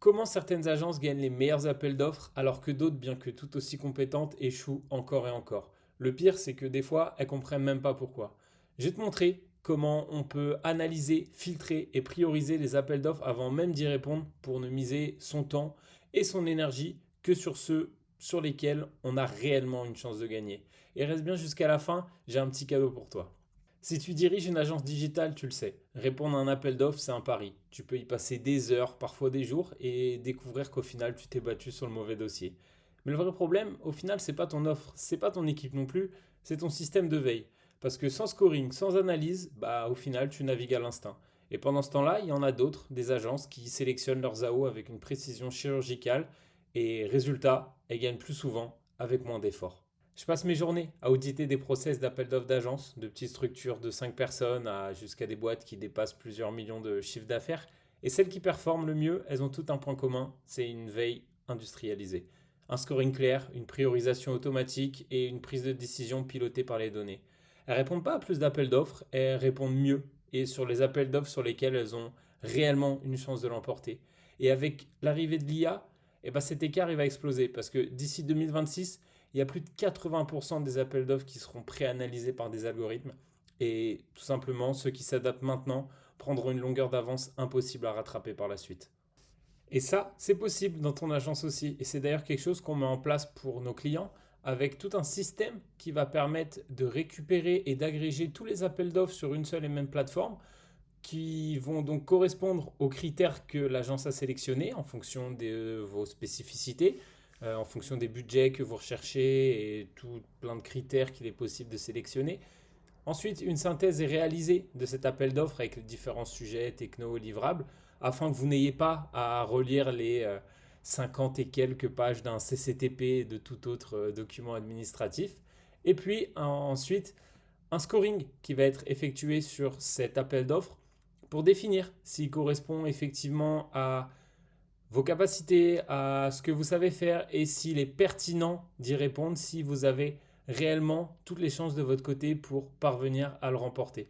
Comment certaines agences gagnent les meilleurs appels d'offres alors que d'autres, bien que tout aussi compétentes, échouent encore et encore? Le pire, c'est que des fois, elles comprennent même pas pourquoi. Je vais te montrer comment on peut analyser, filtrer et prioriser les appels d'offres avant même d'y répondre pour ne miser son temps et son énergie que sur ceux sur lesquels on a réellement une chance de gagner. Et reste bien jusqu'à la fin, j'ai un petit cadeau pour toi. Si tu diriges une agence digitale, tu le sais, répondre à un appel d'offres, c'est un pari. Tu peux y passer des heures, parfois des jours, et découvrir qu'au final, tu t'es battu sur le mauvais dossier. Mais le vrai problème, au final, c'est pas ton offre, c'est pas ton équipe non plus, c'est ton système de veille. Parce que sans scoring, sans analyse, bah au final, tu navigues à l'instinct. Et pendant ce temps-là, il y en a d'autres, des agences qui sélectionnent leurs AO avec une précision chirurgicale, et résultat, elles gagnent plus souvent avec moins d'efforts. Je passe mes journées à auditer des process d'appel d'offres d'agence, de petites structures de 5 personnes à jusqu'à des boîtes qui dépassent plusieurs millions de chiffres d'affaires. Et celles qui performent le mieux, elles ont tout un point commun, c'est une veille industrialisée. Un scoring clair, une priorisation automatique et une prise de décision pilotée par les données. Elles répondent pas à plus d'appels d'offres, elles répondent mieux et sur les appels d'offres sur lesquels elles ont réellement une chance de l'emporter. Et avec l'arrivée de l'IA, eh ben cet écart il va exploser parce que d'ici 2026, il y a plus de 80% des appels d'offres qui seront préanalysés par des algorithmes. Et tout simplement, ceux qui s'adaptent maintenant prendront une longueur d'avance impossible à rattraper par la suite. Et ça, c'est possible dans ton agence aussi. Et c'est d'ailleurs quelque chose qu'on met en place pour nos clients avec tout un système qui va permettre de récupérer et d'agréger tous les appels d'offres sur une seule et même plateforme qui vont donc correspondre aux critères que l'agence a sélectionnés en fonction de vos spécificités, en fonction des budgets que vous recherchez et tout plein de critères qu'il est possible de sélectionner. Ensuite, une synthèse est réalisée de cet appel d'offres avec les différents sujets, techno, livrables, afin que vous n'ayez pas à relire les 50 et quelques pages d'un CCTP et de tout autre document administratif. Et puis ensuite, un scoring qui va être effectué sur cet appel d'offres pour définir s'il correspond effectivement à vos capacités, à ce que vous savez faire et s'il est pertinent d'y répondre, si vous avez réellement toutes les chances de votre côté pour parvenir à le remporter.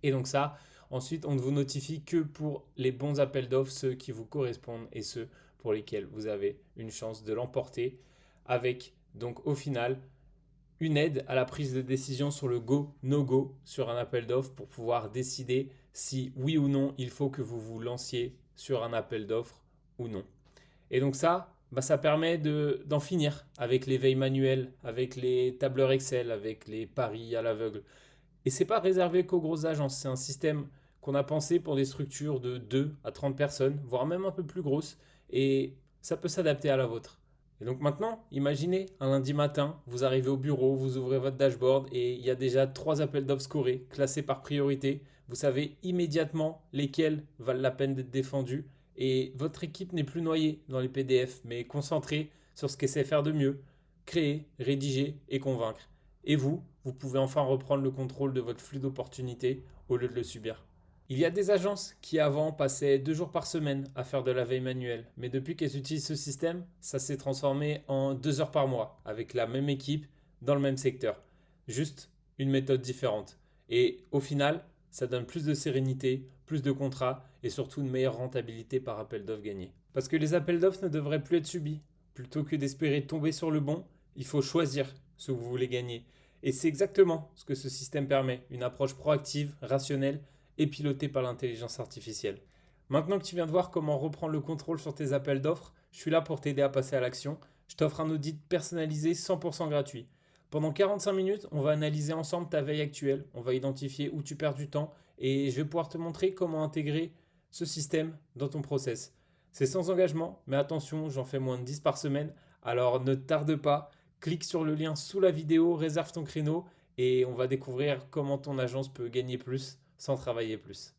Et donc ça, ensuite, on ne vous notifie que pour les bons appels d'offres, ceux qui vous correspondent et ceux pour lesquels vous avez une chance de l'emporter, avec donc au final une aide à la prise de décision sur le go, no go sur un appel d'offres pour pouvoir décider si oui ou non il faut que vous vous lanciez sur un appel d'offres ou non. Et donc ça, bah, ça permet d'en finir avec les veilles manuelles, avec les tableurs Excel, avec les paris à l'aveugle. Et c'est pas réservé qu'aux grosses agences, c'est un système qu'on a pensé pour des structures de 2 à 30 personnes, voire même un peu plus grosses, et ça peut s'adapter à la vôtre. Et donc maintenant, imaginez un lundi matin, vous arrivez au bureau, vous ouvrez votre dashboard et il y a déjà 3 appels d'offres scorés, classés par priorité. Vous savez immédiatement lesquels valent la peine d'être défendus et votre équipe n'est plus noyée dans les PDF, mais concentrée sur ce qu'elle sait faire de mieux, créer, rédiger et convaincre. Et vous pouvez enfin reprendre le contrôle de votre flux d'opportunités au lieu de le subir. Il y a des agences qui avant passaient 2 jours par semaine à faire de la veille manuelle, mais depuis qu'elles utilisent ce système, ça s'est transformé en 2 heures par mois avec la même équipe dans le même secteur. Juste une méthode différente. Et au final, ça donne plus de sérénité, plus de contrats et surtout une meilleure rentabilité par appel d'offres gagné. Parce que les appels d'offres ne devraient plus être subis. Plutôt que d'espérer tomber sur le bon, il faut choisir ce que vous voulez gagner. Et c'est exactement ce que ce système permet, une approche proactive, rationnelle et pilotée par l'intelligence artificielle. Maintenant que tu viens de voir comment reprendre le contrôle sur tes appels d'offres, je suis là pour t'aider à passer à l'action. Je t'offre un audit personnalisé 100% gratuit. Pendant 45 minutes, on va analyser ensemble ta veille actuelle, on va identifier où tu perds du temps et je vais pouvoir te montrer comment intégrer ce système dans ton process. C'est sans engagement, mais attention, j'en fais moins de 10 par semaine, alors ne tarde pas, clique sur le lien sous la vidéo, réserve ton créneau et on va découvrir comment ton agence peut gagner plus sans travailler plus.